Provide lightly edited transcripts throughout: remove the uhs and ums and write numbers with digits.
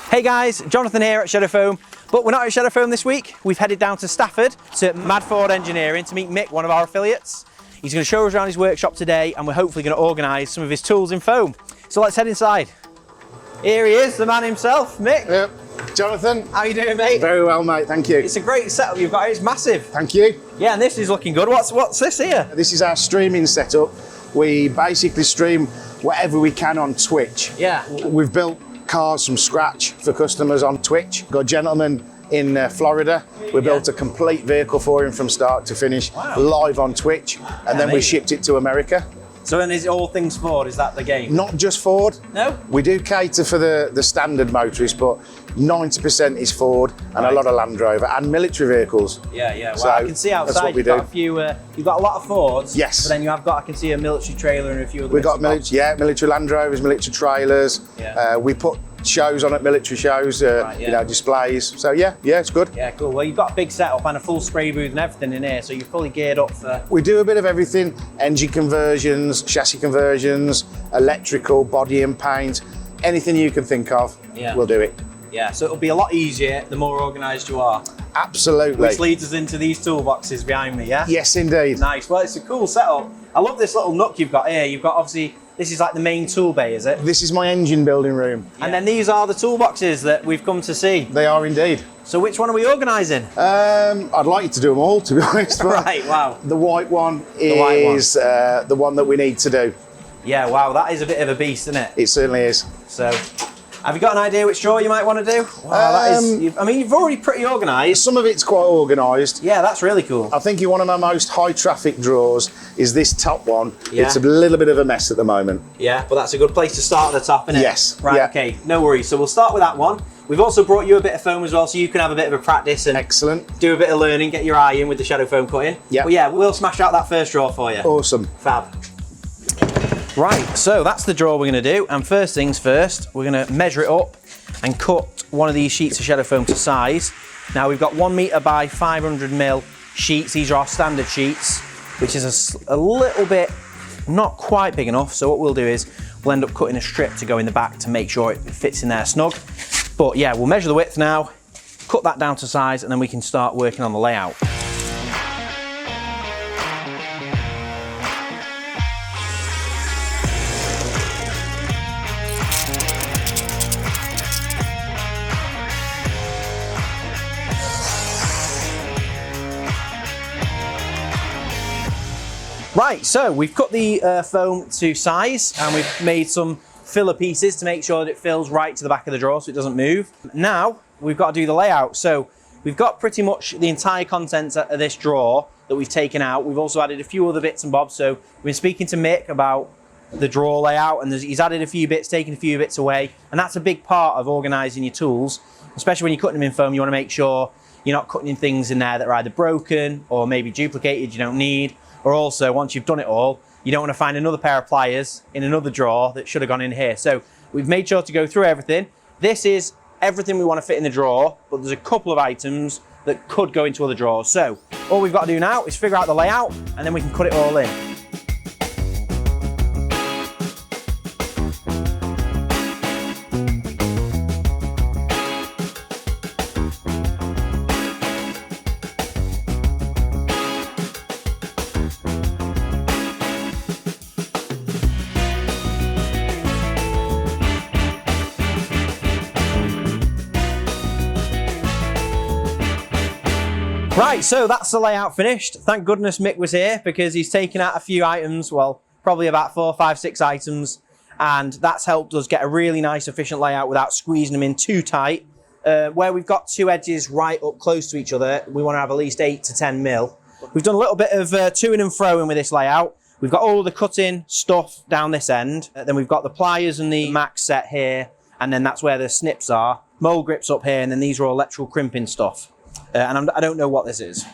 Hey guys, Jonathan here at Shadow Foam, but we're not at Shadow Foam this week. We've headed down to Stafford to Mad Ford Engineering to meet Mick, one of our affiliates. He's going to show us around his workshop today and we're hopefully going to organise some of his tools in foam. So let's head inside. Here he is, the man himself, Mick. Yep. Jonathan. How you doing, mate? Very well, mate, thank you. It's a great setup you've got here, it's massive. Thank you. Yeah, and this is looking good. What's this here? This is our streaming setup. We basically stream whatever we can on Twitch. Yeah. We've built cars from scratch for customers on Twitch. Got a gentleman in Florida. We built a complete vehicle for him from start to finish, live on Twitch, and then we shipped it to America. So then is it all things Ford, is that the game? Not just Ford. No? We do cater for the standard motorists, but 90% is Ford and a lot of Land Rover and military vehicles. Yeah, yeah. Well, So I can see outside you've got a few, you've got a lot of Fords. Yes. But then you have got, I can see a military trailer and a few other We've got bits and bobs. military Land Rovers, military trailers. Yeah. We put shows on at military shows, you know, displays. So yeah, it's good. Yeah, cool. Well, you've got a big setup and a full spray booth and everything in here, so you're fully geared up for... We do a bit of everything: engine conversions, chassis conversions, electrical, body and paint, anything you can think of. We'll do it. Yeah, so it'll be a lot easier the more organised you are. Absolutely. Which leads us into these toolboxes behind me, yeah? Yes, indeed. Nice. Well, it's a cool setup. I love this little nook you've got here. You've got obviously, this is like the main tool bay, is it? This is my engine building room. And then these are the toolboxes that we've come to see. They are indeed. So which one are we organising? I'd like you to do them all, to be honest. Right, wow. The white one is the one that we need to do. Yeah, wow, that is a bit of a beast, isn't it? It certainly is. So, have you got an idea which drawer you might want to do? Wow, that is, I mean, you've already pretty organised. Some of it's quite organised. Yeah, that's really cool. I think one of my most high traffic drawers is this top one. Yeah. It's a little bit of a mess at the moment. Yeah, but that's a good place to start at the top, isn't it? Yes. Right, yeah. Okay, no worries. So we'll start with that one. We've also brought you a bit of foam as well, so you can have a bit of a practice and Excellent. do a bit of learning, get your eye in with the Shadow Foam cutting. Yeah. But yeah, we'll smash out that first drawer for you. Awesome. Fab. Right, so that's the drawer we're going to do. And first things first, we're going to measure it up and cut one of these sheets of Shadow Foam to size. Now we've got 1 metre by 500mm sheets. These are our standard sheets, which is a little bit not quite big enough. So what we'll do is we'll end up cutting a strip to go in the back to make sure it fits in there snug. But yeah, we'll measure the width now, cut that down to size, and then we can start working on the layout. Right, so we've cut the foam to size and we've made some filler pieces to make sure that it fills right to the back of the drawer so it doesn't move. Now we've got to do the layout. So we've got pretty much the entire contents of this drawer that we've taken out. We've also added a few other bits and bobs. So we've been speaking to Mick about the drawer layout and he's added a few bits, taken a few bits away. And that's a big part of organising your tools, especially when you're cutting them in foam. You want to make sure you're not cutting in things in there that are either broken or maybe duplicated you don't need. Or also, once you've done it all, you don't want to find another pair of pliers in another drawer that should have gone in here. So we've made sure to go through everything. This is everything we want to fit in the drawer, but there's a couple of items that could go into other drawers. So all we've got to do now is figure out the layout and then we can cut it all in. Right, so that's the layout finished. Thank goodness Mick was here because he's taken out a few items, well, probably about 4, 5, 6 items, and that's helped us get a really nice, efficient layout without squeezing them in too tight. Where we've got two edges right up close to each other, we want to have at least 8 to 10 mil. We've done a little bit of to-ing and fro-ing with this layout. We've got all of the cutting stuff down this end. Then we've got the pliers and the max set here, and then that's where the snips are. Mold grips up here, and then these are all electrical crimping stuff. And I don't know what this is.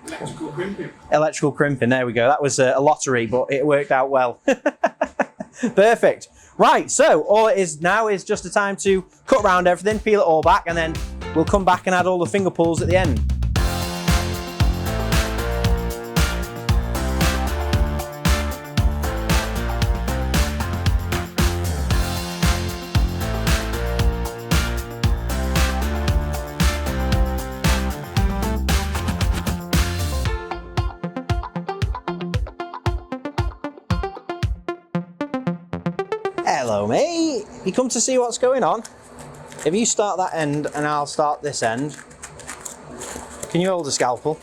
Electrical crimping. Electrical crimping, there we go. That was a lottery, but it worked out well. Perfect. Right, so all it is now is just a time to cut around everything, peel it all back, and then we'll come back and add all the finger pulls at the end. you come to see what's going on. If you start that end and I'll start this end, can you hold the scalpel?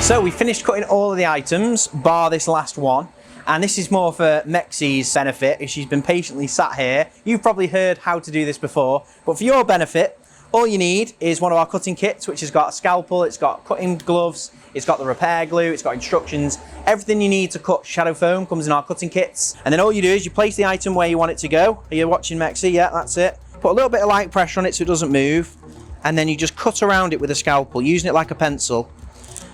So we finished cutting all of the items, bar this last one. And this is more for Mexie's benefit, as she's been patiently sat here. You've probably heard how to do this before, but for your benefit, all you need is one of our cutting kits, which has got a scalpel, it's got cutting gloves, it's got the repair glue, it's got instructions. Everything you need to cut shadow foam comes in our cutting kits. And then all you do is you place the item where you want it to go. Are you watching, Mexie? Yeah, that's it. Put a little bit of light pressure on it so it doesn't move. And then you just cut around it with a scalpel, using it like a pencil.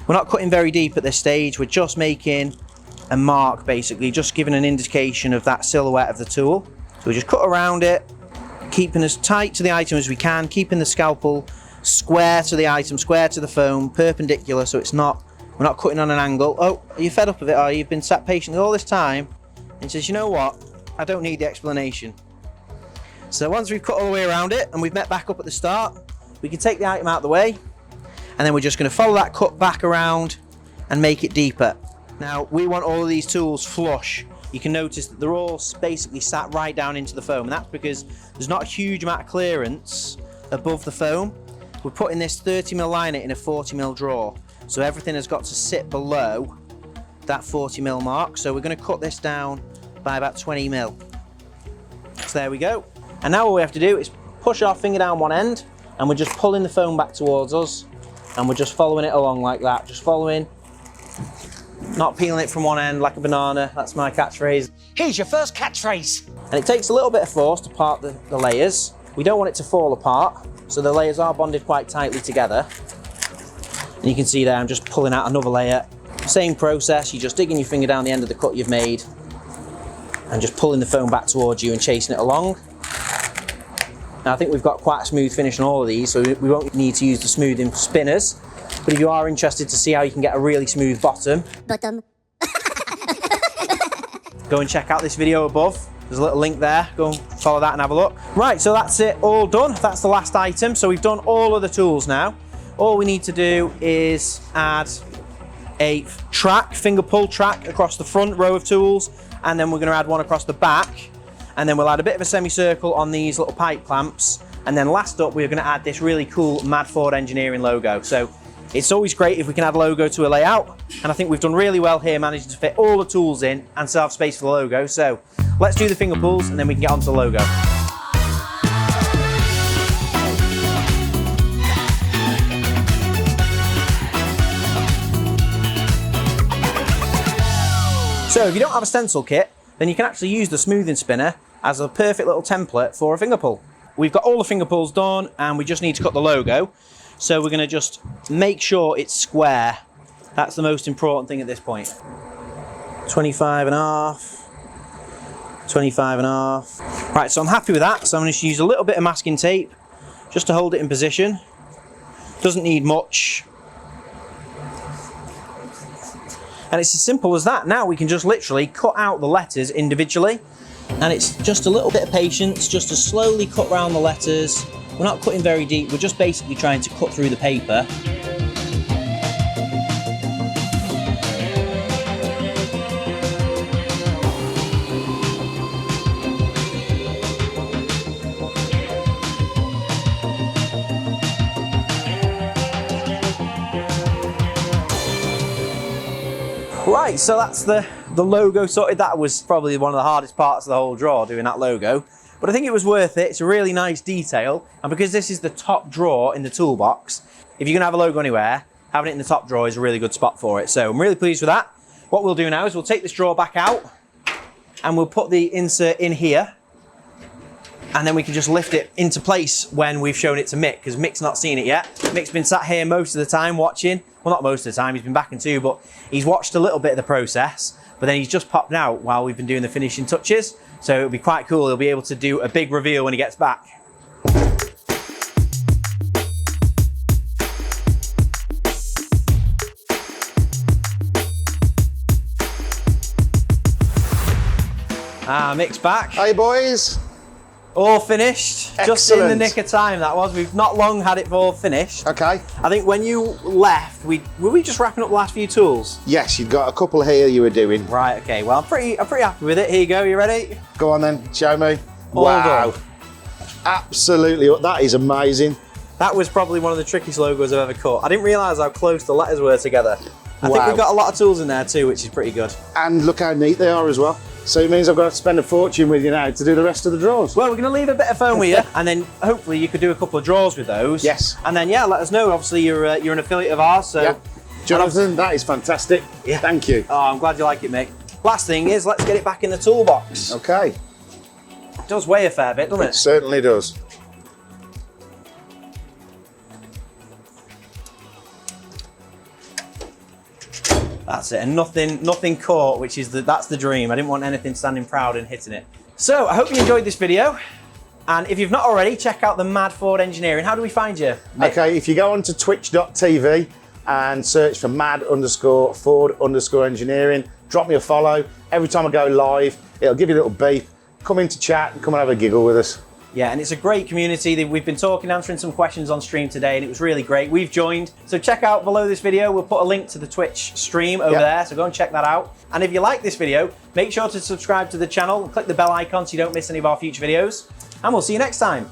We're not cutting very deep at this stage, we're just making a mark basically, just giving an indication of that silhouette of the tool. So we just cut around it, keeping as tight to the item as we can, keeping the scalpel square to the item, square to the foam, perpendicular, so we're not cutting on an angle. Oh, are you fed up of it? Are you? You've been sat patiently all this time and says, you know what, I don't need the explanation. So once we've cut all the way around it and we've met back up at the start, we can take the item out of the way. And then we're just going to follow that cut back around and make it deeper. Now, we want all of these tools flush. You can notice that they're all basically sat right down into the foam, and that's because there's not a huge amount of clearance above the foam. We're putting this 30mm liner in a 40mm drawer, so everything has got to sit below that 40mm mark. So we're going to cut this down by about 20mm. So there we go. And now all we have to do is push our finger down one end, and we're just pulling the foam back towards us. And we're just following it along like that, just following, not peeling it from one end like a banana. That's my catchphrase. Here's your first catchphrase. And it takes a little bit of force to part the layers. We don't want it to fall apart, so the layers are bonded quite tightly together. And you can see there, I'm just pulling out another layer. Same process, you're just digging your finger down the end of the cut you've made and just pulling the foam back towards you and chasing it along. Now, I think we've got quite a smooth finish on all of these, so we won't need to use the smoothing spinners. But if you are interested to see how you can get a really smooth bottom, go and check out this video above. There's a little link there. Go and follow that and have a look. Right, so that's it, all done. That's the last item. So we've done all of the tools now. All we need to do is add a track, finger pull track across the front row of tools, and then we're going to add one across the back. And then we'll add a bit of a semicircle on these little pipe clamps. And then last up, we're going to add this really cool Mad Ford Engineering logo. So it's always great if we can add a logo to a layout. And I think we've done really well here, managing to fit all the tools in and still have space for the logo. So let's do the finger pulls and then we can get onto the logo. So if you don't have a stencil kit, then you can actually use the smoothing spinner as a perfect little template for a finger pull. We've got all the finger pulls done and we just need to cut the logo. So we're going to just make sure it's square. That's the most important thing at this point. 25.5, 25.5. Right, so I'm happy with that. So I'm going to use a little bit of masking tape just to hold it in position. Doesn't need much. And it's as simple as that. Now we can just literally cut out the letters individually. And it's just a little bit of patience, just to slowly cut around the letters. We're not cutting very deep, we're just basically trying to cut through the paper. Right, so that's the logo sorted. That was probably one of the hardest parts of the whole drawer, doing that logo. But I think it was worth it. It's a really nice detail. And because this is the top drawer in the toolbox, if you're gonna have a logo anywhere, having it in the top drawer is a really good spot for it. So I'm really pleased with that. What we'll do now is we'll take this drawer back out and we'll put the insert in here. And then we can just lift it into place when we've shown it to Mick, because Mick's not seen it yet. Mick's been sat here most of the time watching. Well, not most of the time, he's been back in too, but he's watched a little bit of the process, but then he's just popped out while we've been doing the finishing touches. So it'll be quite cool. He'll be able to do a big reveal when he gets back. Mick's back. Hey boys. All finished. Just in the Excellent. nick of time, that was. We've not long had it all finished. Okay. I think when you left, were we just wrapping up the last few tools? Yes, you've got a couple here you were doing. Right, okay. Well, I'm pretty happy with it. Here you go. You ready? Go on then, show me. All wow. done. Absolutely, that is amazing. That was probably one of the trickiest logos I've ever cut. I didn't realise how close the letters were together. I think Wow. we've got a lot of tools in there too, which is pretty good. And look how neat they are as well. So it means I've got to spend a fortune with you now to do the rest of the drawers. Well, we're going to leave a bit of foam with you, and then hopefully you could do a couple of draws with those. Yes. And then, yeah, let us know. Obviously, you're an affiliate of ours, so... Yeah. Jonathan, that is fantastic. Yeah. Thank you. Oh, I'm glad you like it, Mick. Last thing is, let's get it back in the toolbox. Okay. It does weigh a fair bit, doesn't It it? certainly does. That's it, and nothing caught, which is that's the dream. I didn't want anything standing proud and hitting it. So I hope you enjoyed this video, and if you've not already, check out the Mad Ford Engineering. How do we find you, Mick? Okay, if you go onto twitch.tv and search for mad_Ford_engineering, drop me a follow. Every time I go live, it'll give you a little beep. Come in to chat and come and have a giggle with us. Yeah, and it's a great community. We've been talking, answering some questions on stream today, and it was really great. We've joined. So check out below this video. We'll put a link to the Twitch stream over there, so go and check that out. And if you like this video, make sure to subscribe to the channel and click the bell icon so you don't miss any of our future videos. And we'll see you next time.